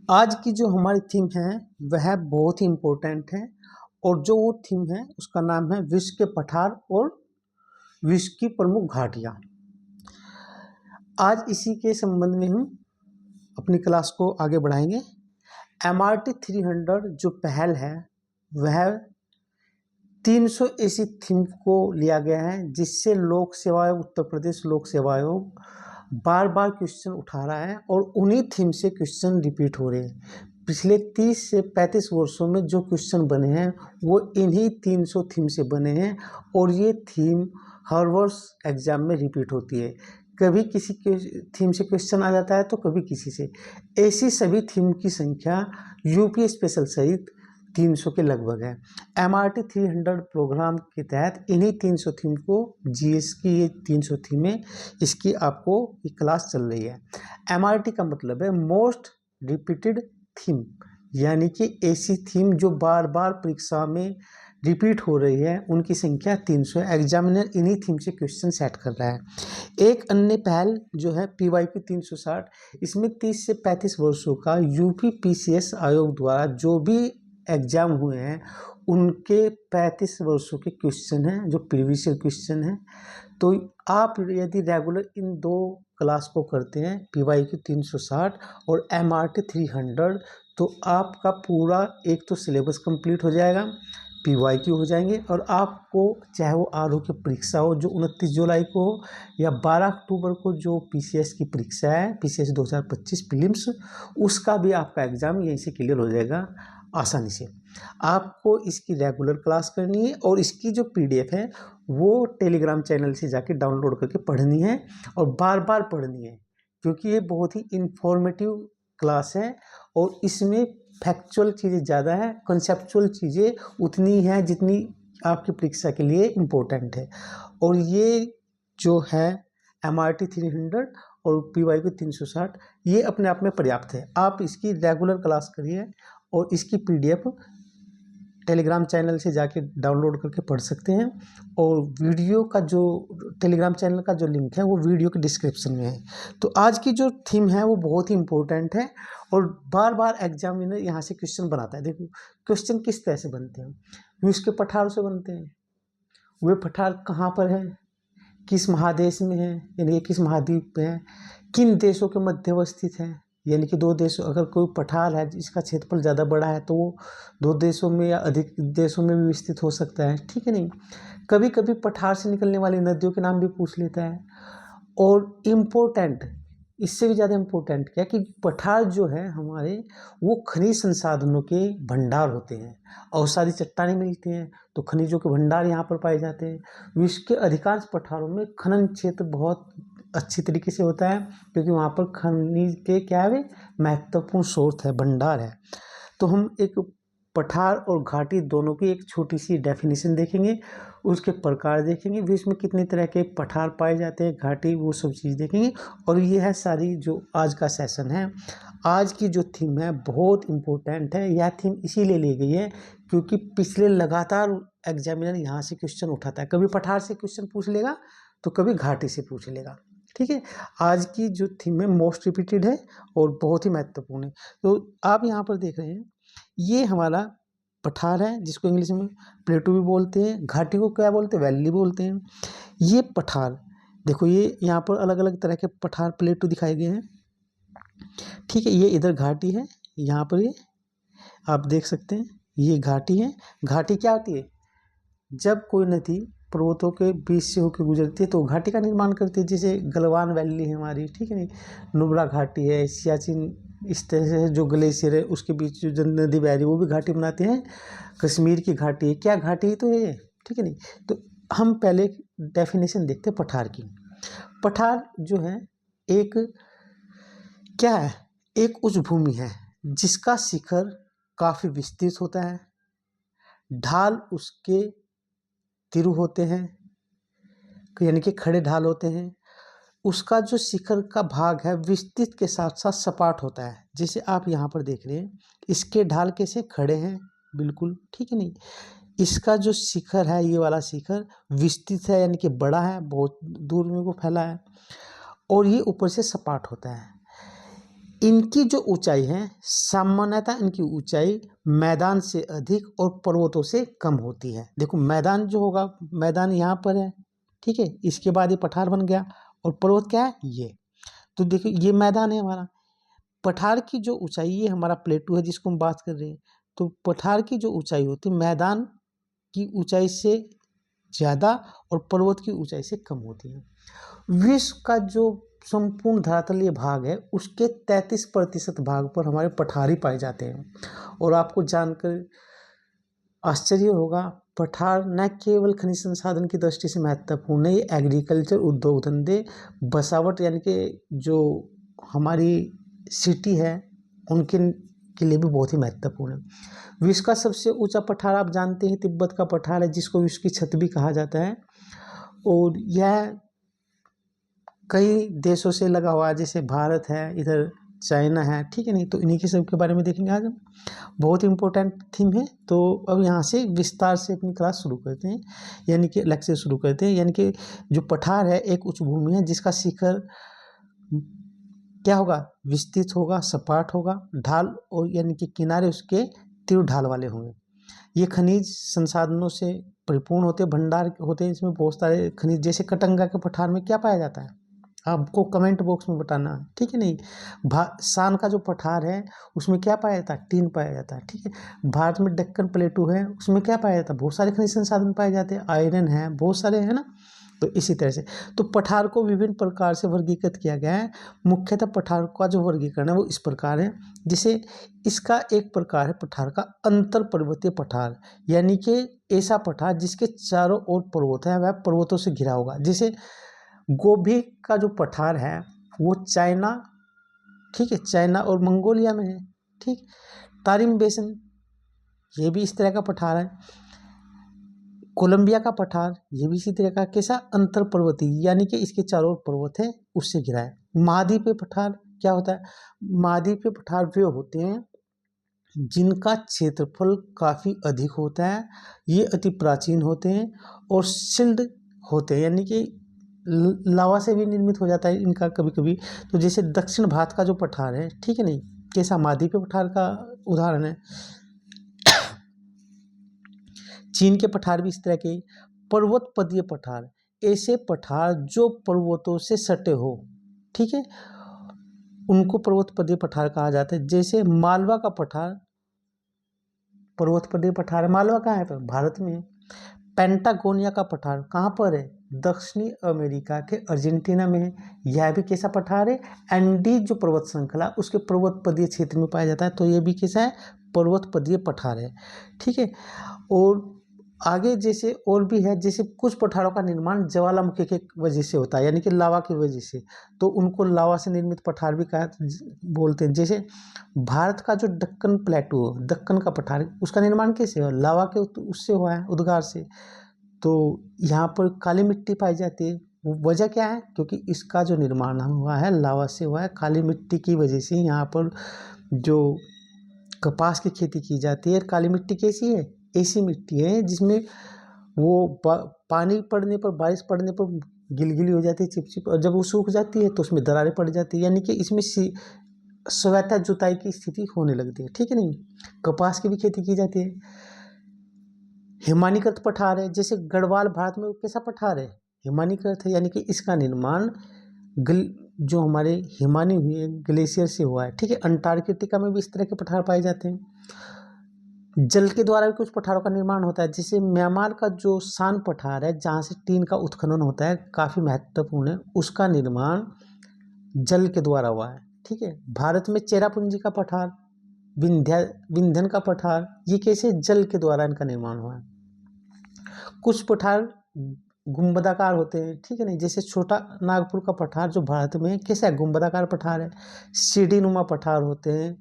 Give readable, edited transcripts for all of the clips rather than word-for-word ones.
आज की जो हमारी थीम है वह बहुत ही इम्पोर्टेंट है और जो वो थीम है उसका नाम है विश्व के पठार और विश्व की प्रमुख घाटियाँ। आज इसी के संबंध में हम अपनी क्लास को आगे बढ़ाएंगे। MRT 300 जो पहल है वह 300 ऐसी थीम को लिया गया है जिससे लोक सेवा आयोग, उत्तर प्रदेश लोक सेवा आयोग बार बार क्वेश्चन उठा रहा है और उन्हीं थीम से क्वेश्चन रिपीट हो रहे हैं। पिछले 30 से 35 वर्षों में जो क्वेश्चन बने हैं वो इन्हीं 300 थीम से बने हैं और ये थीम हर वर्ष एग्जाम में रिपीट होती है। कभी किसी के थीम से क्वेश्चन आ जाता है तो कभी किसी से। ऐसी सभी थीम की संख्या यूपी स्पेशल सहित 300 के लगभग है। MRT 300 प्रोग्राम के तहत इन्हीं 300 थीम को GS की ये 300 थीमें इसकी आपको ये क्लास चल रही है। MRT का मतलब है मोस्ट रिपीटेड थीम, यानी कि ऐसी थीम जो बार बार परीक्षा में रिपीट हो रही है उनकी संख्या 300 है। एग्जामिनर इन्हीं थीम से क्वेश्चन सेट कर रहा है। एक अन्य पहल जो है PYQ 360, इसमें 30 से 35 वर्षों का यूपी PCS आयोग द्वारा जो भी एग्जाम हुए हैं उनके 35 वर्षों के क्वेश्चन हैं जो प्रीवियस ईयर क्वेश्चन हैं। तो आप यदि रेगुलर इन दो क्लास को करते हैं PYQ 360 और MRT 300 तो आपका पूरा एक तो सिलेबस कंप्लीट हो जाएगा, PYQ हो जाएंगे और आपको चाहे वो RO की परीक्षा हो जो 29 जुलाई को हो या 12 अक्टूबर को जो PCS की परीक्षा है PCS 2025 प्रीलिम्स, उसका भी आपका एग्ज़ाम यहीं से क्लियर हो जाएगा आसानी से। आपको इसकी रेगुलर क्लास करनी है और इसकी जो PDF है वो टेलीग्राम चैनल से जाके डाउनलोड करके पढ़नी है और बार बार पढ़नी है क्योंकि ये बहुत ही इंफॉर्मेटिव क्लास है और इसमें फैक्चुअल चीज़ें ज़्यादा है, कंसेप्चुअल चीज़ें उतनी हैं जितनी आपकी परीक्षा के लिए इम्पोर्टेंट है। और ये जो है MRT 300 और PYQ 360 ये अपने आप में पर्याप्त है। आप इसकी रेगुलर क्लास करिए और इसकी PDF टेलीग्राम चैनल से जाके डाउनलोड करके पढ़ सकते हैं और वीडियो का जो टेलीग्राम चैनल का जो लिंक है वो वीडियो के डिस्क्रिप्शन में है। तो आज की जो थीम है वो बहुत ही इम्पोर्टेंट है और बार बार एग्जामिनर यहाँ से क्वेश्चन बनाता है। देखो क्वेश्चन किस तरह से बनते हैं, विश्व के पठारों से बनते हैं। वे पठार कहाँ पर है, किस महादेश में है, यानी किस महाद्वीप पे है, किन देशों के मध्य अवस्थित है, यानी कि दो देशों, अगर कोई पठार है जिसका क्षेत्रफल ज़्यादा बड़ा है तो वो दो देशों में या अधिक देशों में भी विस्तृत हो सकता है, ठीक है नहीं। कभी कभी पठार से निकलने वाली नदियों के नाम भी पूछ लेता है। और इम्पोर्टेंट, इससे भी ज़्यादा इम्पोर्टेंट क्या कि पठार जो है हमारे वो खनिज संसाधनों के भंडार होते हैं और सारी चट्टानें मिलती हैं तो खनिजों के भंडार यहाँ पर पाए जाते हैं। विश्व के अधिकांश पठारों में खनन क्षेत्र बहुत अच्छी तरीके से होता है क्योंकि वहाँ पर खनिज के क्या है महत्वपूर्ण स्रोत है, भंडार है। तो हम एक पठार और घाटी दोनों की एक छोटी सी डेफिनेशन देखेंगे, उसके प्रकार देखेंगे, विश्व में कितने तरह के पठार पाए जाते हैं, घाटी, वो सब चीज़ देखेंगे। और ये है सारी जो आज का सेशन है। आज की जो थीम है बहुत इम्पोर्टेंट है। यह थीम इसीलिए ली गई है क्योंकि पिछले लगातार एग्जामिनर यहाँ से क्वेश्चन उठाता है, कभी पठार से क्वेश्चन पूछ लेगा तो कभी घाटी से पूछ लेगा, ठीक है। आज की जो थीम है मोस्ट रिपीटेड है और बहुत ही महत्वपूर्ण है। तो आप यहाँ पर देख रहे हैं ये हमारा पठार है जिसको इंग्लिश में प्लेटू भी बोलते हैं, घाटी को क्या बोलते हैं, वैली बोलते हैं। ये पठार देखो, ये यहाँ पर अलग अलग तरह के पठार प्लेटू दिखाए गए हैं, ठीक है। ये इधर घाटी है, यहाँ पर ये आप देख सकते हैं ये घाटी है। घाटी क्या होती है, जब कोई नदी पर्वतों के बीच से होकर गुजरती है तो घाटी का निर्माण करती है। जैसे गलवान वैली है हमारी, ठीक है नहीं, नुब्रा घाटी है, सियाचिन, इस तरह से जो ग्लेशियर है उसके बीच जो नदी बह रही है वो भी घाटी बनाते हैं। कश्मीर की घाटी है, क्या घाटी है तो ये, ठीक है नहीं। तो हम पहले डेफिनेशन देखते हैं पठार की। पठार जो है एक क्या है, एक उच्च भूमि है जिसका शिखर काफ़ी विस्तृत होता है, ढाल उसके तिरु होते हैं, यानी कि खड़े ढाल होते हैं। उसका जो शिखर का भाग है विस्तृत के साथ साथ सपाट होता है। जैसे आप यहाँ पर देख रहे हैं इसके ढाल कैसे खड़े हैं, बिल्कुल, ठीक है नहीं। इसका जो शिखर है ये वाला शिखर विस्तृत है, यानी कि बड़ा है, बहुत दूर में वो फैला है और ये ऊपर से सपाट होता है। इनकी जो ऊंचाई है सामान्यतः इनकी ऊंचाई मैदान से अधिक और पर्वतों से कम होती है। देखो मैदान जो होगा, मैदान यहाँ पर है, ठीक है, इसके बाद ये पठार बन गया और पर्वत क्या है ये। तो देखो ये मैदान है हमारा, पठार की जो ऊंचाई, ये हमारा प्लेटू है जिसको हम बात कर रहे हैं। तो पठार की जो ऊंचाई होती है मैदान की ऊंचाई से ज़्यादा और पर्वत की ऊंचाई से कम होती है। विश्व का जो संपूर्ण धरातलीय भाग है उसके 33% भाग पर हमारे पठारी पाए जाते हैं। और आपको जानकर आश्चर्य होगा, पठार न केवल खनिज संसाधन की दृष्टि से महत्वपूर्ण है, ये एग्रीकल्चर, उद्योग धंधे, बसावट यानी कि जो हमारी सिटी है उनके के लिए भी बहुत ही महत्वपूर्ण है। विश्व का सबसे ऊंचा पठार आप जानते हैं तिब्बत का पठार है, जिसको विश्व की छत भी कहा जाता है। और यह कई देशों से लगा हुआ है, जैसे भारत है, इधर चाइना है, ठीक है नहीं। तो इन्हीं के सब के बारे में देखेंगे आज हम, बहुत इंपॉर्टेंट थीम है। तो अब यहाँ से विस्तार से अपनी क्लास शुरू करते हैं, यानी कि लेक्चर शुरू करते हैं। यानी कि जो पठार है एक उच्च भूमि है जिसका शिखर क्या होगा, विस्तृत होगा, सपाट होगा, ढाल और यानी कि किनारे उसके तीव्र ढाल वाले होंगे। ये खनिज संसाधनों से परिपूर्ण होते, भंडार होते हैं, इसमें बहुत सारे खनिज। जैसे कटंगा के पठार में क्या पाया जाता है, आपको कमेंट बॉक्स में बताना, ठीक है नहीं। शान का जो पठार है उसमें क्या पाया जाता है, टीन पाया जाता है, ठीक है। भारत में दक्कन प्लेटू है, उसमें क्या पाया जाता है, बहुत सारे खनिज संसाधन पाए जाते हैं, आयरन है, बहुत सारे है ना। तो इसी तरह से तो पठार को विभिन्न प्रकार से वर्गीकृत किया गया है। मुख्यतः पठार का जो वर्गीकरण है वो इस प्रकार है। जैसे इसका एक प्रकार है पठार का अंतर पर्वतीय पठार, यानी कि ऐसा पठार जिसके चारों ओर पर्वत है, वह पर्वतों से घिरा होगा। जैसे गोभी का जो पठार है वो चाइना, ठीक है, चाइना और मंगोलिया में है, ठीक। तारिम बेसन ये भी इस तरह का पठार है। कोलंबिया का पठार ये भी इसी तरह का, कैसा, अंतर पर्वतीय, यानी कि इसके चारों ओर पर्वत है उससे घिरा है। महाद्वीपीय पठार क्या होता है, महाद्वीपीय पठार वे होते हैं जिनका क्षेत्रफल काफ़ी अधिक होता है, ये अति प्राचीन होते हैं और शिल्ड होते हैं, यानी कि लावा से भी निर्मित हो जाता है इनका कभी कभी। तो जैसे दक्षिण भारत का जो पठार है, ठीक है नहीं, कैसा, महाद्वीपीय पठार का उदाहरण है। चीन के पठार भी इस तरह के। पर्वत पदीय पठार, ऐसे पठार जो पर्वतों से सटे हो, ठीक है, उनको पर्वत पदीय पठार कहा जाता है। जैसे मालवा का पठार पर्वत पदीय पठार है। मालवा कहाँ है, भारत में है। पेंटागोनिया का पठार कहाँ पर है, दक्षिणी अमेरिका के अर्जेंटीना में है। यह भी कैसा पठार है, एंडीज जो पर्वत श्रृंखला उसके पर्वत पदीय क्षेत्र में पाया जाता है। तो ये भी कैसा है, पर्वत पदीय पठार है, ठीक है। और आगे जैसे और भी है, जैसे कुछ पठारों का निर्माण ज्वालामुखी के वजह से होता है, यानी कि लावा की वजह से, तो उनको लावा से निर्मित पठार भी कहा बोलते हैं। जैसे भारत का जो दक्कन प्लेटू, दक्कन का पठार, उसका निर्माण कैसे हुआ, लावा के उससे हुआ है, उद्गार से। तो यहाँ पर काली मिट्टी पाई जाती है, वजह क्या है, क्योंकि इसका जो निर्माण हुआ है लावा से हुआ है। काली मिट्टी की वजह से यहाँ पर जो कपास की खेती की जाती है, काली मिट्टी कैसी है, ऐसी मिट्टी है जिसमें वो पानी पड़ने पर, बारिश पड़ने पर गिलगिली हो जाती है, चिपचिप, और जब वो सूख जाती है तो उसमें दरारें पड़ जाती है, यानी कि इसमें स्वायत्ता जुताई की स्थिति होने लगती है, ठीक है नहीं। कपास की भी खेती की जाती है। हिमानीकृत पठार है, जैसे गढ़वाल भारत में कैसा पठार है, हिमानीकृत है, यानी कि इसका निर्माण जो हमारे हिमानी हुई है ग्लेशियर से हुआ है, ठीक है। अंटार्कटिका में भी इस तरह के पठार पाए जाते हैं। जल के द्वारा भी कुछ पठारों का निर्माण होता है, जैसे म्यांमार का जो शान पठार है जहाँ से टीन का उत्खनन होता है, काफ़ी महत्वपूर्ण है, उसका निर्माण जल के द्वारा हुआ है, ठीक है। भारत में चेरापूंजी का पठार, विंध्यन का पठार, ये कैसे, जल के द्वारा इनका निर्माण हुआ है। कुछ पठार गुंबदाकार होते हैं, ठीक है नहीं, जैसे छोटा नागपुर का पठार जो भारत में कैसा है, गुंबदाकार पठार है। सीढ़ी नुमा पठार होते हैं,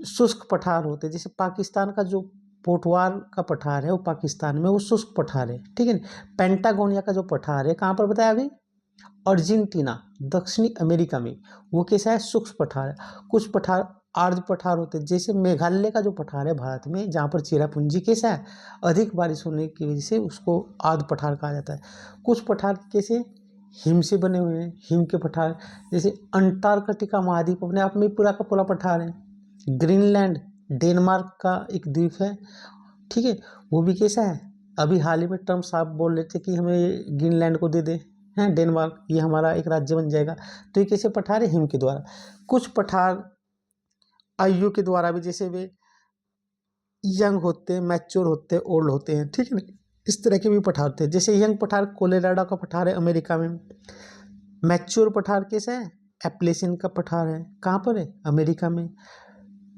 शुष्क पठार होते हैं। जैसे पाकिस्तान का जो पोटवार का पठार है वो पाकिस्तान में वो शुष्क पठार है, ठीक है। पेंटागोनिया का जो पठार है कहाँ पर बताया अभी, अर्जेंटीना, दक्षिणी अमेरिका में, वो कैसा है, शुष्क पठार है। कुछ पठार आर्द्र पठार होते हैं, जैसे मेघालय का जो पठार है भारत में जहाँ पर चेरापूंजी कैसा है, अधिक बारिश होने की वजह से उसको आर्द्र पठार कहा जाता है। कुछ पठार कैसे हिम से बने हुए हैं, हिम के पठार। जैसे अंटार्कटिका महाद्वीप अपने आप में पूरा का पूरा पठार है। ग्रीनलैंड डेनमार्क का एक द्वीप है, ठीक है, वो भी कैसा है, अभी हाल ही में ट्रम्प साहब बोल रहे थे कि हमें ग्रीनलैंड को दे दे, हैं डेनमार्क, ये हमारा एक राज्य बन जाएगा। तो ये कैसे पठार है, हिम के द्वारा। कुछ पठार आयु के द्वारा भी, जैसे वे यंग होते हैं, मैच्योर होते हैं, ओल्ड होते हैं, ठीक है ना, इस तरह के भी पठार थे। जैसे यंग पठार कोलोराडो का पठार है अमेरिका में। मैच्योर पठार कैसा है, एप्लेसियन का पठार है, कहाँ पर है, अमेरिका में।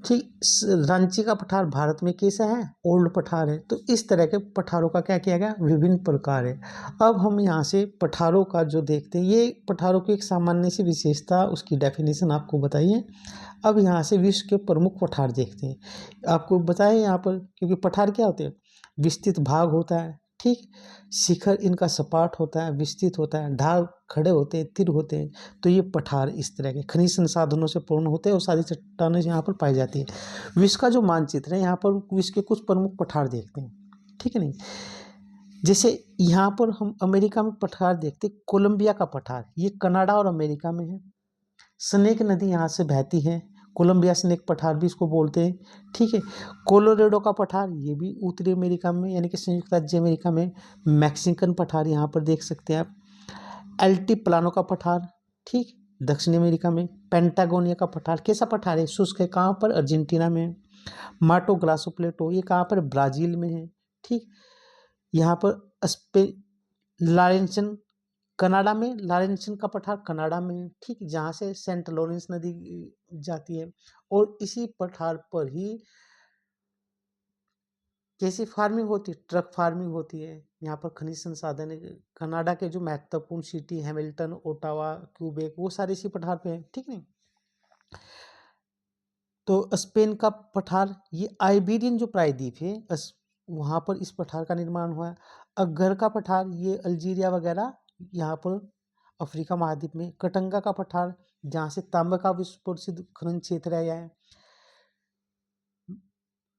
ठीक, रांची का पठार भारत में कैसा है, ओल्ड पठार है। तो इस तरह के पठारों का क्या किया गया, विभिन्न प्रकार है। अब हम यहाँ से पठारों का जो देखते हैं, ये पठारों की एक सामान्य सी विशेषता, उसकी डेफिनेशन आपको बताइए। अब यहाँ से विश्व के प्रमुख पठार देखते हैं। आपको बताएं यहाँ पर, क्योंकि पठार क्या होते हैं, विस्तृत भाग होता है, ठीक, शिखर इनका सपाट होता है, विस्तृत होता है, ढाल खड़े होते हैं, तीर होते हैं। तो ये पठार इस तरह के खनिज संसाधनों से पूर्ण होते हैं और सारी चट्टानें यहाँ पर पाई जाती है। विश्व का जो मानचित्र है, यहाँ पर विश्व के कुछ प्रमुख पठार देखते हैं, ठीक है नहीं। जैसे यहाँ पर हम अमेरिका में पठार देखते, कोलंबिया का पठार, ये कनाडा और अमेरिका में है। स्नेक नदी यहाँ से बहती है, कोलंबिया स्नेक पठार भी इसको बोलते हैं, ठीक है। कोलोराडो का पठार, ये भी उत्तरी अमेरिका में, यानी कि संयुक्त राज्य अमेरिका में। मैक्सिकन पठार यहाँ पर देख सकते हैं आप। एल्टीप्लानो का पठार, ठीक, दक्षिण अमेरिका में। पेंटागोनिया का पठार, कैसा पठार है, शुष्क है, कहाँ पर, अर्जेंटीना में। माटो ग्रासो प्लेटो, ये कहाँ पर, ब्राजील में है, ठीक। यहाँ पर लारेंसन कनाडा में, लारेंसन का पठार कनाडा में है, ठीक, जहाँ से सेंट लॉरेंस नदी जाती है। और इसी पठार पर ही कैसी फार्मिंग होती है, ट्रक फार्मिंग होती है। यहाँ पर खनिज संसाधन है। कनाडा के जो महत्वपूर्ण सिटी, हैमिल्टन, ओटावा, क्यूबेक, वो सारे इसी पठार पे हैं, ठीक नहीं। तो स्पेन का पठार, ये आइबेरियन जो प्रायद्वीप है, वहाँ पर इस पठार का निर्माण हुआ है। अगर का पठार, ये अल्जीरिया वगैरह यहाँ पर अफ्रीका महाद्वीप में। कटंगा का पठार, जहाँ से तांबा का विश्व प्रसिद्ध खनन क्षेत्र है यह।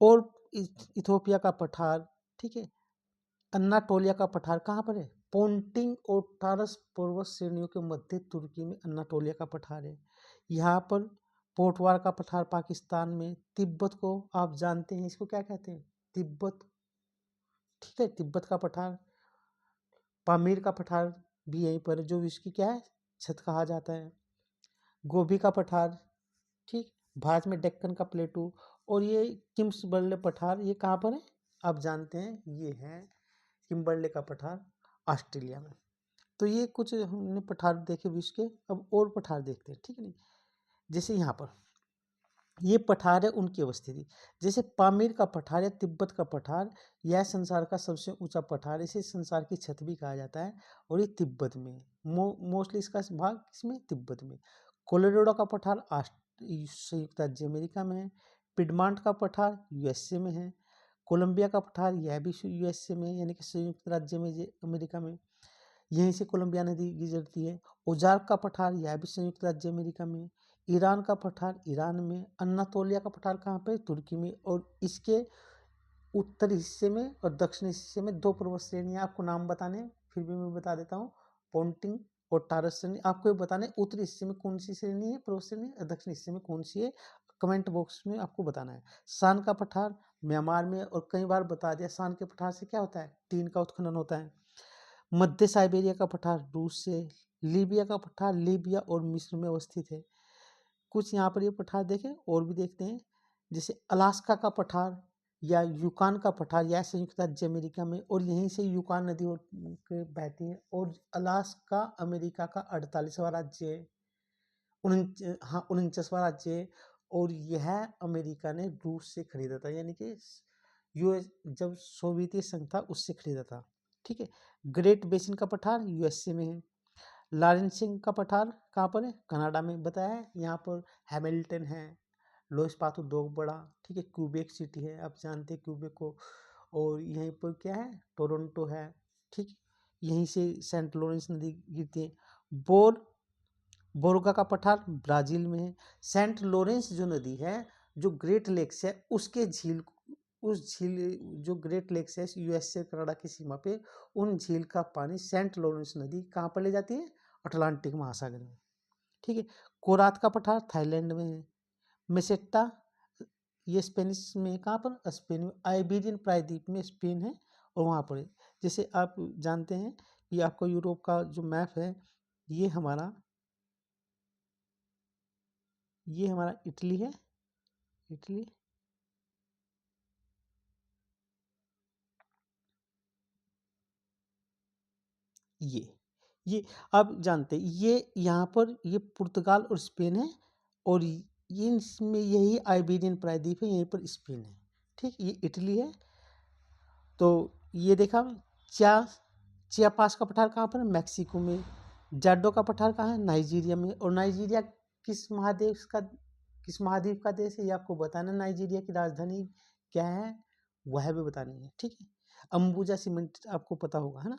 और इथोपिया का पठार, ठीक है। अन्नाटोलिया का पठार कहाँ पर है, पोंटिंग और टारस पर्वत श्रेणियों के मध्य तुर्की में अन्नाटोलिया का पठार है। यहाँ पर पोटवार का पठार पाकिस्तान में। तिब्बत को आप जानते हैं, इसको क्या कहते हैं, तिब्बत, ठीक है, तिब्बत का पठार। पामीर का पठार भी यहीं पर है, जो विश्व की क्या है, छत कहा जाता है। गोभी का पठार, ठीक, भारत में डेक्कन का प्लेटू। और ये किम्सबर्ले पठार, ये कहाँ पर है, आप जानते हैं, ये है किम्बर्ले का पठार, ऑस्ट्रेलिया में। तो ये कुछ हमने पठार देखे विश्व के। अब और पठार देखते हैं, ठीक है नहीं। जैसे यहाँ पर ये पठार है, उनकी अवस्थिति। जैसे पामीर का पठार या तिब्बत का पठार, यह संसार का सबसे ऊंचा पठार, इसे संसार की छत भी कहा जाता है। और ये तिब्बत में, मोस्टली इसका भाग किसमें, तिब्बत में। कोलोराडो का पठार संयुक्त राज्य अमेरिका में है। पिडमांट का पठार यूएसए में है। कोलंबिया का पठार, यह भी यूएसए में, यानी कि संयुक्त राज्य में अमेरिका में, यहीं से कोलंबिया नदी गुजरती है। ओजार्क का पठार, यह भी संयुक्त राज्य अमेरिका में। ईरान का पठार ईरान में। अन्नातोलिया का पठार कहाँ पे, तुर्की में। और इसके उत्तरी हिस्से में और दक्षिणी हिस्से में दो पर्वत श्रेणियाँ, आपको नाम बताने, फिर भी मैं बता देता हूँ। पोंटिंग और टारस श्रेणी, आपको ये बताने उत्तरी हिस्से में कौन सी श्रेणी है, पर्वत श्रेणी, और दक्षिणी हिस्से में कौन सी है, कमेंट बॉक्स में आपको बताना है। शान का पठार म्यांमार में, और कई बार बता दिया, शान के पठार से क्या होता है, टीन का उत्खनन होता है। मध्य साइबेरिया का पठार रूस से। लीबिया का पठार लीबिया और मिस्र में अवस्थित है। कुछ यहाँ पर ये पठार देखें, और भी देखते हैं। जैसे अलास्का का पठार या यूकान का पठार, यह संयुक्त राज्य अमेरिका में, और यहीं से यूकान नदी के बहती है। और अलास्का अमेरिका का 48वां राज्य है, 49वां राज्य है। और यह अमेरिका ने रूस से खरीदा था, यानी कि यूएस, जब सोवियत संघ था उससे खरीदा था, ठीक है। ग्रेट बेसिन का पठार यूएसए में है। लॉरेंसिंग का पठार कहाँ पर है, कनाडा में, बताया है। यहाँ पर हैमिल्टन है, लोइस पाथो दो बड़ा, ठीक है। क्यूबेक सिटी है, आप जानते हैं क्यूबेक को। और यहीं पर क्या है, टोरंटो है, ठीक। यहीं से सेंट लॉरेंस नदी गिरती है। बोरगा का पठार ब्राजील में है। सेंट लॉरेंस जो नदी है, जो ग्रेट लेक्स है, उसके झील, उस झील, जो ग्रेट लेक्स है यूएसए कनाडा की सीमा पे, उन झील का पानी सेंट लॉरेंस नदी कहाँ पर ले जाती है, अटलांटिक महासागर में, ठीक है। कोरात का पठार थाईलैंड में है। मेसेटा ये स्पेनिश में है, कहाँ पर, स्पेन में। आइबेरियन प्रायद्वीप में स्पेन है और वहाँ पर है। जैसे आप जानते हैं कि आपको यूरोप का जो मैप है, ये हमारा इटली है, इटली। ये आप जानते हैं, ये यहाँ पर ये पुर्तगाल और स्पेन है, और ये इसमें यही आइबेरियन प्रायद्वीप है, यहीं पर स्पेन है, ठीक। ये इटली है। तो ये देखा। च्या चियापास का पठार कहाँ पर है, मैक्सिको में। जाडो का पठार कहाँ है, नाइजीरिया में। और नाइजीरिया किस महाद्वीप का देश है, ये आपको बताना। नाइजीरिया की राजधानी क्या है, वह भी बतानी है, ठीक है। अंबुजा सीमेंट आपको पता होगा, है ना।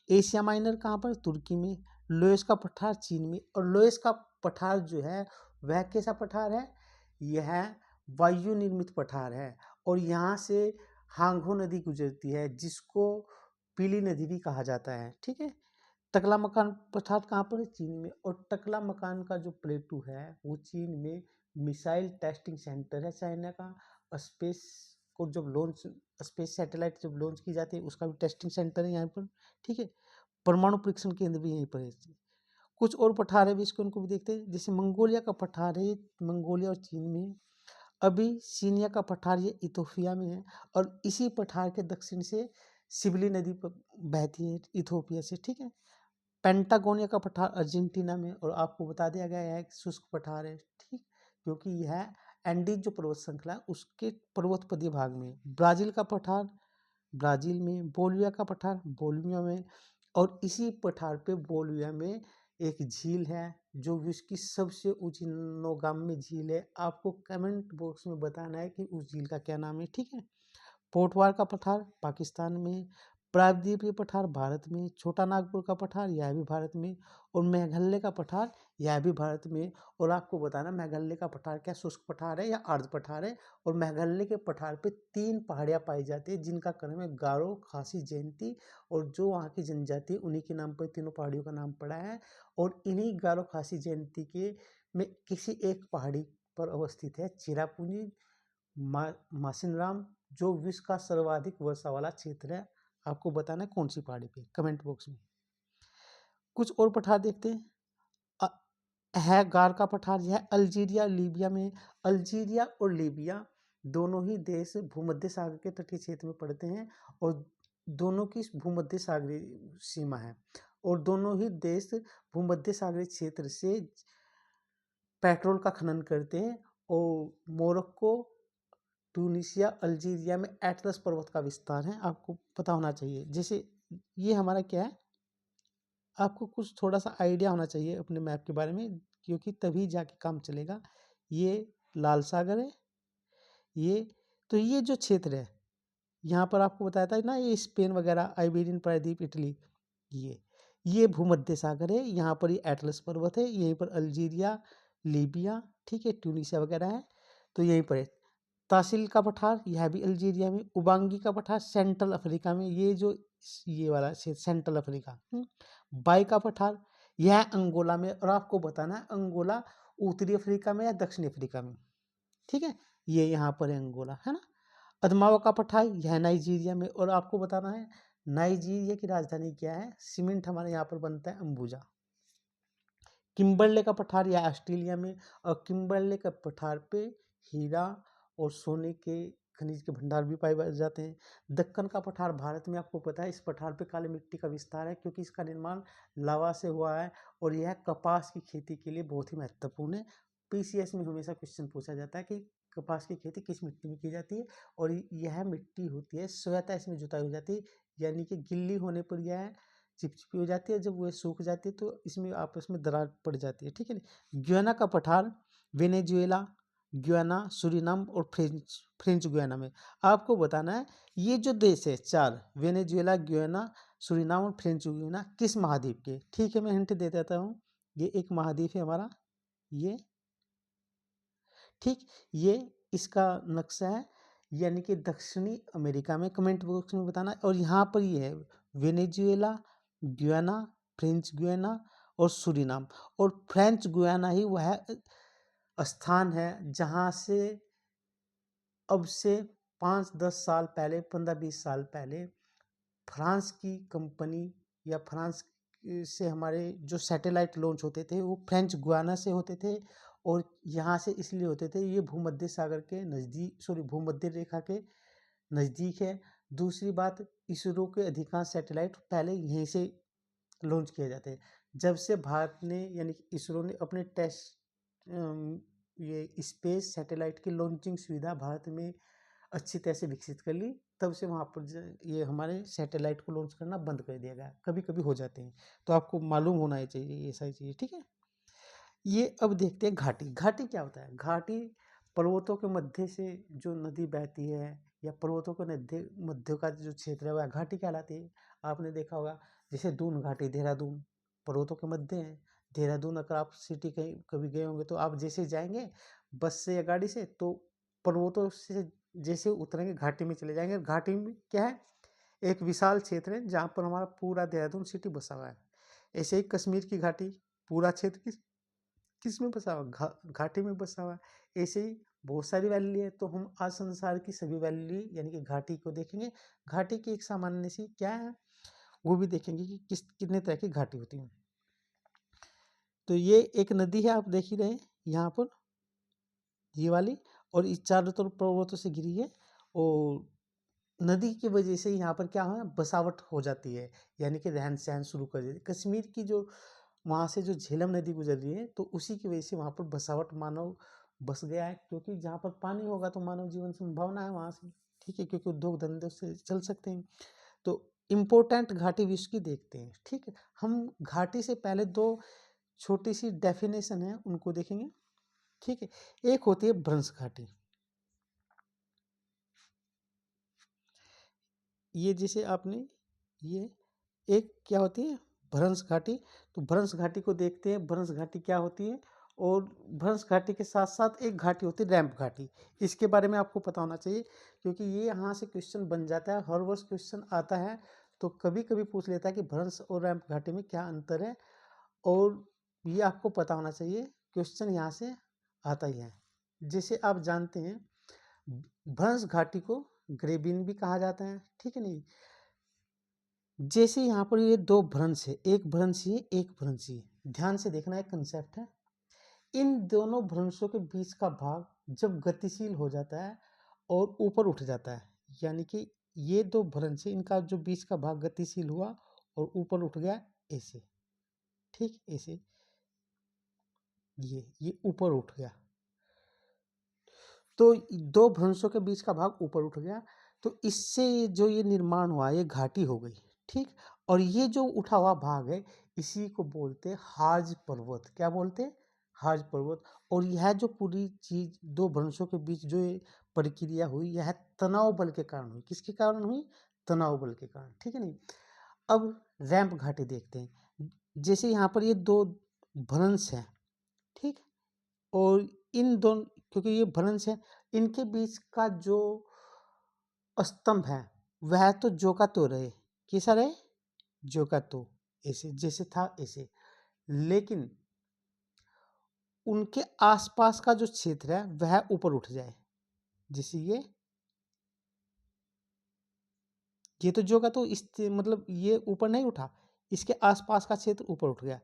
एशिया माइनर कहाँ पर, तुर्की में। लोएस का पठार चीन में। और लोएस का पठार जो है वह कैसा पठार है, यह वायु निर्मित पठार है, और यहाँ से हांगो नदी गुजरती है, जिसको पीली नदी भी कहा जाता है, ठीक है। टकला मकान पठार कहाँ पर है, चीन में। और टकला मकान का जो प्लेटू है वो चीन में मिसाइल टेस्टिंग सेंटर है, चाइना का। स्पेस को जब लॉन्च स्पेस सैटेलाइट जब लॉन्च की जाती है, उसका भी टेस्टिंग सेंटर है यहाँ पर, ठीक है। परमाणु परीक्षण केंद्र भी यहीं पर है। कुछ और पठार है भी, इसको उनको भी देखते हैं। जैसे मंगोलिया का पठार है, मंगोलिया और चीन में। अभी सीनिया का पठार ये इथोपिया में है, और इसी पठार के दक्षिण से सिबली नदी बहती है इथोपिया से, ठीक है। पेंटागोनिया का पठार अर्जेंटीना में, और आपको बता दिया गया है कि शुष्क पठार है, ठीक, क्योंकि यह एंडीज जो पर्वत श्रृंखला है उसके पर्वतपदीय भाग में। ब्राजील का पठार ब्राजील में। बोलिविया का पठार बोलिविया में। और इसी पठार पे बोलिविया में एक झील है जो विश्व की सबसे ऊंची नौगाम्य झील है। आपको कमेंट बॉक्स में बताना है कि उस झील का क्या नाम है, ठीक है। पोटवार का पठार पाकिस्तान में। प्रायद्वीपीय पठार भारत में। छोटा नागपुर का पठार यह भी भारत में। और मेघालय का पठार यह भी भारत में। और आपको बताना मेघालय का पठार क्या शुष्क पठार है या अर्ध पठार है। और मेघालय के पठार पे 3 पहाड़ियाँ पाई जाती है, जिनका क्रम है गारो, खासी, जयंती। और जो वहाँ की जनजाति है उन्हीं के नाम पर तीनों पहाड़ियों का नाम पड़ा है। और इन्हीं गारो, खासी, जयंती के में किसी एक पहाड़ी पर अवस्थित है चिरापुंजी मासिनराम, जो विश्व का सर्वाधिक वर्षा वाला क्षेत्र है। आपको बताना है कौन सी पहाड़ी पे, कमेंट बॉक्स में। कुछ और पठार देखते हैं। है गार का पठार, यह अल्जीरिया लीबिया में। अल्जीरिया और लीबिया दोनों ही देश भूमध्य सागर के तटीय क्षेत्र में पड़ते हैं, और दोनों की भूमध्य सागरीय सीमा है। और दोनों ही देश भूमध्य सागरीय क्षेत्र से पेट्रोल का खनन करते हैं। और मोरक्को, ट्यूनीशिया, अल्जीरिया में एटलस पर्वत का विस्तार है, आपको पता होना चाहिए। जैसे ये हमारा क्या है, आपको कुछ थोड़ा सा आइडिया होना चाहिए अपने मैप के बारे में, क्योंकि तभी जाके काम चलेगा। ये लाल सागर है, ये जो क्षेत्र है यहाँ पर आपको बताया था ना, ये स्पेन वगैरह, आइबेरियन प्रायद्वीप, इटली, ये भूमध्य सागर है। यहाँ पर ये एटलस पर्वत है, यहीं पर अल्जीरिया, लीबिया, ठीक है, ट्यूनीशिया वगैरह है, तो यहीं पर है। तासिल का पठार यह भी अल्जीरिया में। उबांगी का पठार सेंट्रल अफ्रीका में, ये वाला सेंट्रल अफ्रीका। बाई का पठार यह अंगोला में। और आपको बताना है अंगोला उत्तरी अफ्रीका में या दक्षिणी अफ्रीका में, ठीक है। ये यहाँ पर है अंगोला, है ना। अदमावा का पठार यह नाइजीरिया में। और आपको बताना है नाइजीरिया की राजधानी क्या है। सीमेंट हमारे यहाँ पर बनता है अंबुजा। किम्बरले का पठार यह ऑस्ट्रेलिया में। और किम्बरले का पठार पे हीरा और सोने के खनिज के भंडार भी पाए जाते हैं। दक्कन का पठार भारत में, आपको पता है इस पठार पे काली मिट्टी का विस्तार है, क्योंकि इसका निर्माण लावा से हुआ है। और यह कपास की खेती के लिए बहुत ही महत्वपूर्ण है। पीसीएस में हमेशा क्वेश्चन पूछा जाता है कि कपास की खेती किस मिट्टी में की जाती है। और यह मिट्टी होती है स्वतः इसमें जुताई हो जाती है, यानी कि गिल्ली होने पर यह चिपचिपी हो जाती है। जब वह सूख जाती है तो इसमें आपस में दरार पड़ जाती है, ठीक है। ग्याना का पठार वेनेजुएला, ग्याना, सूरीनाम और फ्रेंच गुयाना में। आपको बताना है ये जो देश है 4, वेनेजुएला, ग्याना, सूरीनाम और फ्रेंच गुयाना, किस महाद्वीप के, ठीक है। मैं हिंट दे देता हूँ, ये एक महाद्वीप है हमारा, ये, ठीक। ये इसका नक्शा है, यानी कि दक्षिणी अमेरिका में। कमेंट बॉक्स में बताना। और यहाँ पर ये है वेनेजुएला, ग्याना, फ्रेंच गुयाना और सूरीनाम। और फ्रेंच गुयाना ही वह स्थान है जहाँ से अब से 5-10 साल पहले, 15-20 साल पहले फ्रांस की कंपनी या फ्रांस से हमारे जो सैटेलाइट लॉन्च होते थे वो फ्रेंच गुयाना से होते थे। और यहाँ से इसलिए होते थे, ये भूमध्य सागर के नज़दीक, सॉरी भूमध्य रेखा के नज़दीक है। दूसरी बात, इसरो के अधिकांश सैटेलाइट पहले यहीं से लॉन्च किए जाते हैं। जब से भारत ने यानी कि इसरो ने अपने ये स्पेस सैटेलाइट की लॉन्चिंग सुविधा भारत में अच्छी तरह से विकसित कर ली, तब से वहाँ पर ये हमारे सैटेलाइट को लॉन्च करना बंद कर दिया गया। कभी कभी हो जाते हैं, तो आपको मालूम होना ही चाहिए ये सारी चीज़ें, ठीक है। ये अब देखते हैं घाटी। घाटी क्या होता है? घाटी पर्वतों के मध्य से जो नदी बहती है या पर्वतों के मध्य मध्य का जो क्षेत्र है वह घाटी कहलाती है। आपने देखा होगा, जैसे दून घाटी देहरादून पर्वतों के मध्य है। देहरादून अगर आप सिटी कहीं कभी गए होंगे तो आप जैसे जाएंगे बस से या गाड़ी से, तो पर्वतों से जैसे उतरेंगे घाटी में चले जाएंगे। घाटी में क्या है? एक विशाल क्षेत्र है जहाँ पर हमारा पूरा देहरादून सिटी बसा हुआ है। ऐसे ही कश्मीर की घाटी पूरा क्षेत्र किस में बसा हुआ? घाटी में बसा हुआ है। ऐसे ही बहुत सारी वैली है, तो हम आज संसार की सभी वैली यानी कि घाटी को देखेंगे। घाटी की एक सामान्य सी क्या है वो भी देखेंगे कि कितने तरह की घाटी होती है। तो ये एक नदी है, आप देख ही रहे हैं यहाँ पर, ये वाली, और इस चारों तरफ पर्वतों से घिरी है। और नदी की वजह से यहाँ पर क्या है, बसावट हो जाती है, यानी कि रहन सहन शुरू कर देती है। कश्मीर की जो वहाँ से जो झेलम नदी गुजर रही है, तो उसी की वजह से वहाँ पर बसावट मानव बस गया है, क्योंकि जहाँ पर पानी होगा तो मानव जीवन संभावना है वहाँ से, ठीक है, क्योंकि उद्योग धंधे उससे चल सकते हैं। तो इम्पोर्टेंट घाटी विश्व की देखते हैं, ठीक है। हम घाटी से पहले दो छोटी सी डेफिनेशन है उनको देखेंगे, ठीक है। एक होती है भ्रंश घाटी। ये जैसे आपने ये एक क्या होती है, भ्रंश घाटी। तो भ्रंश घाटी को देखते हैं, भ्रंश घाटी क्या होती है। और भ्रंश घाटी के साथ साथ एक घाटी होती है रैंप घाटी। इसके बारे में आपको पता होना चाहिए, क्योंकि ये यहाँ से क्वेश्चन बन जाता है, हर वर्ष क्वेश्चन आता है। तो कभी कभी पूछ लेता है कि भ्रंश और रैंप घाटी में क्या अंतर है, और ये आपको पता होना चाहिए, क्वेश्चन यहाँ से आता ही है। जैसे आप जानते हैं, भ्रंश घाटी को ग्रेबिन भी कहा जाता है, ठीक है नहीं। जैसे यहाँ पर ये दो भ्रंश है, एक भ्रंश ये एक भ्रंश ये, ध्यान से देखना, एक कंसेप्ट है। इन दोनों भ्रंशों के बीच का भाग जब गतिशील हो जाता है और ऊपर उठ जाता है, यानी कि ये दो भ्रंश है, इनका जो बीच का भाग गतिशील हुआ और ऊपर उठ गया ऐसे, ठीक ऐसे, ये ऊपर उठ गया, तो दो भ्रंशों के बीच का भाग ऊपर उठ गया, तो इससे जो ये निर्माण हुआ ये घाटी हो गई, ठीक। और ये जो उठा हुआ भाग है इसी को बोलते हैं हार्ज पर्वत। क्या बोलते हैं? हार्ज पर्वत। और यह जो पूरी चीज दो भ्रंशों के बीच जो ये प्रक्रिया हुई, यह तनाव बल के कारण हुई। किसके कारण हुई? तनाव बल के कारण, ठीक है नहीं। अब रैंप घाटी देखते हैं। जैसे यहाँ पर ये दो भ्रंश हैं, ठीक, और इन दोनों, क्योंकि ये भ्रंश है, इनके बीच का जो स्तंभ है वह तो जो का तो रहे, कैसा रहे? जो का तो, ऐसे जैसे था ऐसे। लेकिन उनके आसपास का जो क्षेत्र है वह ऊपर उठ जाए, जैसे ये तो जो का तो इस मतलब ये ऊपर नहीं उठा, इसके आसपास का क्षेत्र ऊपर उठ गया,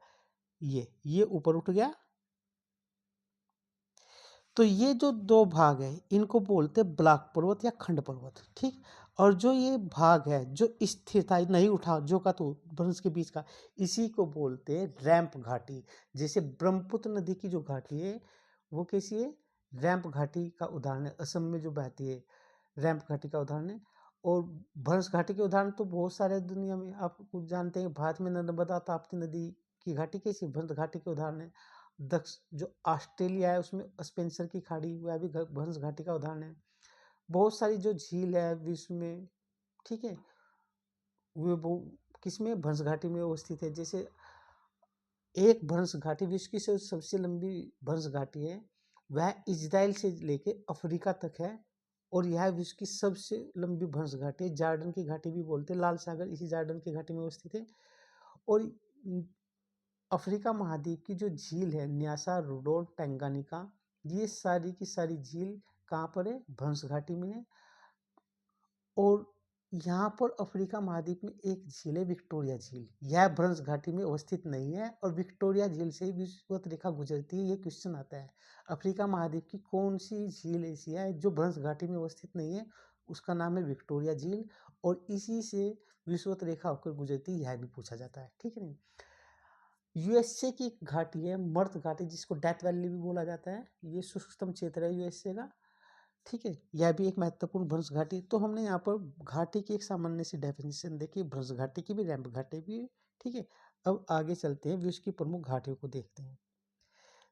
ये ऊपर उठ गया। तो ये जो दो भाग है इनको बोलते हैं ब्लॉक पर्वत या खंड पर्वत, ठीक। और जो ये भाग है जो स्थिर था, नहीं उठा, जो का तो भ्रंश के बीच का, इसी को बोलते हैं रैंप घाटी। जैसे ब्रह्मपुत्र नदी की जो घाटी है वो कैसी है? रैंप घाटी का उदाहरण है, असम में जो बहती है, रैंप घाटी का उदाहरण है। और भ्रंश घाटी के उदाहरण तो बहुत सारे दुनिया में आप कुछ जानते हैं। भारत में नर्मदा ताप्ती नदी की घाटी कैसी? भ्रंश घाटी के उदाहरण है। जो ऑस्ट्रेलिया है उसमें स्पेंसर की खाड़ी, वह भी भ्रंश घाटी का उदाहरण है। बहुत सारी जो झील है विश्व में, ठीक है, वो किसमें? भ्रंश घाटी में अवस्थित है। जैसे एक भ्रंश घाटी, विश्व की सबसे लंबी भ्रंश घाटी है, वह इजराइल से लेके अफ्रीका तक है। और यह विश्व की सबसे लंबी भ्रंश घाटी है। जॉर्डन की घाटी भी बोलते हैं, लाल सागर इसी जॉर्डन की घाटी में अवस्थित है। और अफ्रीका महाद्वीप की जो झील है न्यासा, रुडोल, टंगानिका, ये सारी की सारी झील कहाँ पर है? भ्रंश घाटी में है। और यहाँ पर अफ्रीका महाद्वीप में एक झील है विक्टोरिया झील, यह भ्रंश घाटी में अवस्थित नहीं है और विक्टोरिया झील से ही विषुवत रेखा गुजरती है। ये क्वेश्चन आता है, अफ्रीका महाद्वीप की कौन सी झील ऐसी है जो भ्रंश घाटी में अवस्थित नहीं है? उसका नाम है विक्टोरिया झील और इसी से विषुवत रेखा होकर गुजरती है, यह भी पूछा जाता है। ठीक है नहीं। यूएसए की एक घाटी है मर्द घाटी, जिसको डेथ वैली भी बोला जाता है, ये शुष्कतम क्षेत्र है यूएसए का। ठीक है, यह भी एक महत्वपूर्ण भ्रंश घाटी। तो हमने यहाँ पर घाटी की एक सामान्य सी डेफिनेशन देखी, भ्रंश घाटी की भी, रैंप घाटी भी। ठीक है, अब आगे चलते हैं, विश्व की प्रमुख घाटियों को देखते हैं।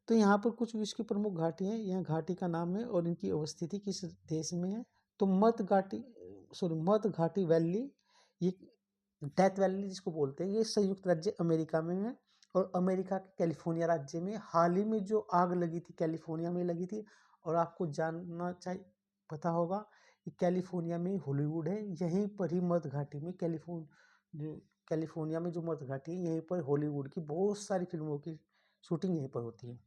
तो यहाँ पर कुछ विश्व की प्रमुख घाटी हैं, यह घाटी का नाम है और इनकी अवस्थिति किस देश में है। तो मध्य घाटी वैली, ये डेथ वैली जिसको बोलते हैं, ये संयुक्त राज्य अमेरिका में है और अमेरिका के कैलिफोर्निया राज्य में हाल ही में जो आग लगी थी कैलिफोर्निया में लगी थी। और आपको जानना चाहिए, पता होगा कि कैलिफोर्निया में हॉलीवुड है, यहीं पर ही मध्य घाटी में कैलिफोर्निया में जो मध्य घाटी है, यहीं पर हॉलीवुड की बहुत सारी फिल्मों की शूटिंग यहीं पर होती है।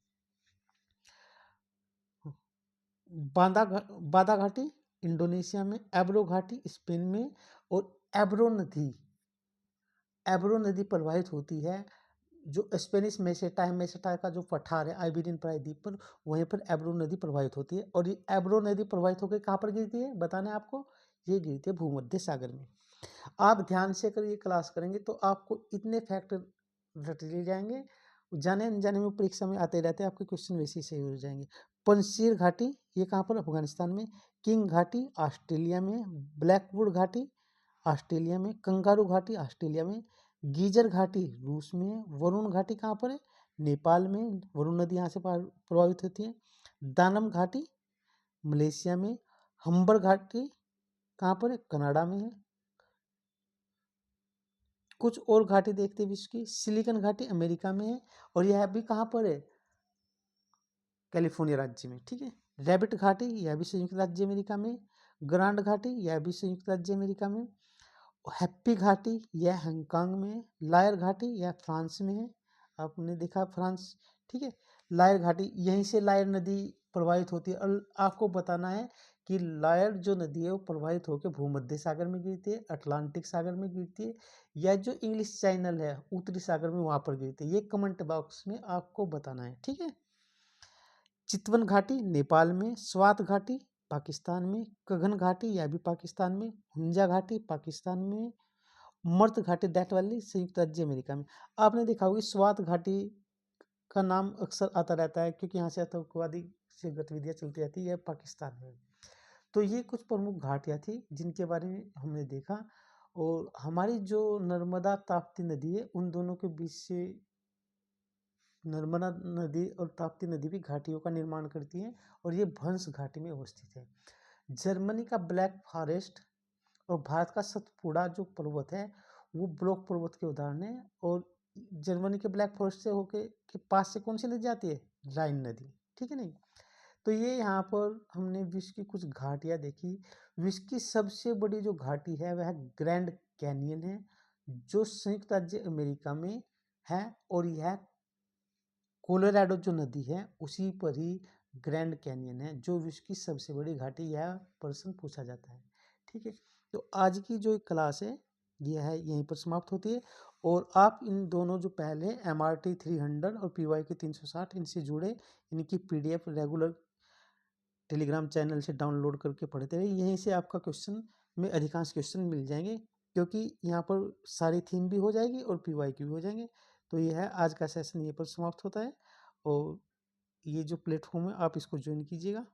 बादा घाटी इंडोनेशिया में, एब्रो घाटी स्पेन में और एब्रो नदी प्रवाहित होती है जो स्पेनिश मेसेटा है, मेसेटा का जो पठार है आइबेरियन प्रायद्वीप पर, वहीं पर एब्रो नदी प्रवाहित होती है। और ये एब्रो नदी प्रवाहित होकर कहाँ पर गिरती है बताना है आपको? ये गिरती है भूमध्य सागर में। आप ध्यान से अगर ये क्लास करेंगे तो आपको इतने फैक्ट रट ले जाएंगे, जाने अनजाने में परीक्षा में आते रहते हैं, आपके क्वेश्चन वैसे ही सही हो जाएंगे। पंजशीर घाटी ये कहाँ पर? अफगानिस्तान में। किंग घाटी ऑस्ट्रेलिया में। ब्लैकवुड घाटी ऑस्ट्रेलिया में। कंगारू घाटी ऑस्ट्रेलिया में। गीजर घाटी रूस में। वरुण घाटी कहाँ पर है? नेपाल में, वरुण नदी यहाँ से प्रभावित होती है। दानम घाटी मलेशिया में। हम्बर घाटी कहाँ पर है? कनाडा में है। कुछ और घाटी देखते हैं विश्व की। सिलिकन घाटी अमेरिका में है और यह भी कहाँ पर है? कैलिफोर्निया राज्य में। ठीक है। रैबिट घाटी यह भी संयुक्त राज्य अमेरिका में। ग्रांड घाटी यह भी संयुक्त राज्य अमेरिका में। हैप्पी घाटी यह हांगकांग में है। लायर घाटी यह फ्रांस में है, आपने देखा फ्रांस। ठीक है, लायर घाटी यहीं से लायर नदी प्रवाहित होती है और आपको बताना है कि लायर जो नदी है वो प्रवाहित होकर भूमध्य सागर में गिरती है, अटलांटिक सागर में गिरती है, या जो इंग्लिश चैनल है उत्तरी सागर में वहां पर गिरती है। ये कमेंट बॉक्स में आपको बताना है। ठीक है। चितवन घाटी नेपाल में। स्वात घाटी पाकिस्तान में। कघन घाटी यह भी पाकिस्तान में। हुंजा घाटी पाकिस्तान में। मर्द घाटी डेथ वैली संयुक्त राज्य अमेरिका में। आपने देखा होगा स्वात घाटी का नाम अक्सर आता रहता है क्योंकि यहाँ से आतंकवादी से गतिविधियां चलती रहती है, यह पाकिस्तान में। तो ये कुछ प्रमुख घाटियाँ थी जिनके बारे में हमने देखा। और हमारी जो नर्मदा ताप्ती नदी है उन दोनों के बीच से नर्मदा नदी और ताप्ती नदी भी घाटियों का निर्माण करती हैं और ये भंस घाटी में अवस्थित है। जर्मनी का ब्लैक फॉरेस्ट और भारत का सतपुड़ा जो पर्वत है वो ब्लॉक पर्वत के उदाहरण है। और जर्मनी के ब्लैक फॉरेस्ट से होके के पास से कौन सी नदी जाती है? राइन नदी। ठीक है नहीं। तो ये यहाँ पर हमने विश्व की कुछ घाटियाँ देखी। विश्व की सबसे बड़ी जो घाटी है वह ग्रैंड कैनियन है जो संयुक्त राज्य अमेरिका में है और यह कोलोराडो जो नदी है उसी पर ही ग्रैंड कैनियन है जो विश्व की सबसे बड़ी घाटी, यह प्रश्न पूछा जाता है। ठीक है, तो आज की जो क्लास है यह है यहीं पर समाप्त होती है। और आप इन दोनों जो पहले MRT 300 और PYQ 360 इनसे जुड़े, इनकी PDF रेगुलर टेलीग्राम चैनल से डाउनलोड करके पढ़ते रहिए, यहीं से आपका क्वेश्चन में अधिकांश क्वेश्चन मिल जाएंगे क्योंकि यहाँ पर सारी थीम भी हो जाएगी और PYQ भी हो जाएंगे। तो यह है आज का सेशन, यहीं पर समाप्त होता है और ये जो प्लेटफॉर्म है आप इसको ज्वाइन कीजिएगा।